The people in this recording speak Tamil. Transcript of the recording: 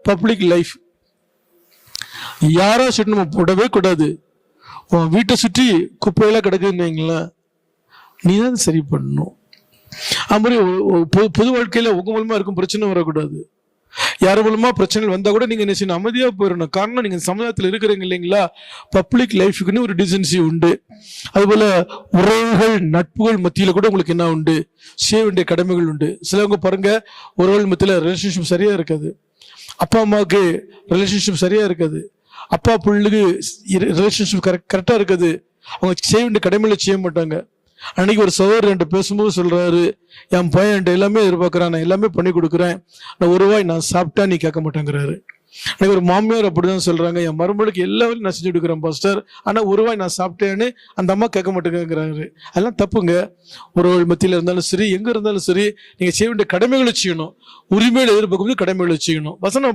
Public life. யாரா சரி நம்ம போடவே கூடாது. உன் வீட்டை சுற்றி குப்பையெல்லாம் கிடக்குன்னு வைங்களேன், நீ தான் சரி பண்ணணும். அது மாதிரி பொது வாழ்க்கையில உங்க மூலமா இருக்கும் பிரச்சனை வரக்கூடாது. யார் மூலமா பிரச்சனைகள் வந்தா கூட நீங்க என்ன செய்யணும், அமைதியா போயிடணும். காரணம், நீங்க சமுதாயத்தில் இருக்கிறீங்க இல்லைங்களா, பப்ளிக் லைஃபுக்குன்னு ஒரு டிசென்சி உண்டு. அதுபோல உறவுகள் நட்புகள் மத்தியில கூட உங்களுக்கு என்ன உண்டு, செய்ய வேண்டிய கடமைகள் உண்டு. சிலவங்க பாருங்க, உறவுகள் மத்தியில ரிலேஷன்ஷிப் சரியா இருக்காது, அப்பா அம்மாவுக்கு ரிலேஷன்ஷிப் சரியா இருக்காது, அப்பா பிள்ளைக்கு ரிலேஷன்ஷிப் கரெக்டா இருக்காது, அவங்க செய்ய வேண்டிய கடமைகளை செய்ய மாட்டாங்க. அன்னைக்கு ஒரு சகோதரர் என்கிட்ட பேசும்போது சொல்றாரு, என் பையன் என்கிட்ட எல்லாமே எதிர்பார்க்கறான், நான் எல்லாமே பண்ணி கொடுக்குறேன், நான் ஒரு ரூபாய் நான் சாப்பிட்டா நீ கேட்க மாட்டேங்கிறாரு. எனக்கு ஒரு மாமியார் அப்படிதான் சொல்றாங்க, என் மருமகளுக்கு எல்லாரும் நான் செஞ்சு கொடுக்குறேன் பாஸ்டர், ஆனா ஒரு ரூபாய் நான் சாப்பிட்டேன்னு அந்த அம்மா கேட்க மாட்டேங்கிறாரு. அதெல்லாம் தப்புங்க. ஒரு மத்தியில இருந்தாலும் சரி, எங்க இருந்தாலும் சரி, நீங்க செய்ய வேண்டிய கடமைகளை செய்யணும். உரிமையில எதிர்பார்க்கும் கடமைகளை செய்யணும். வசனம்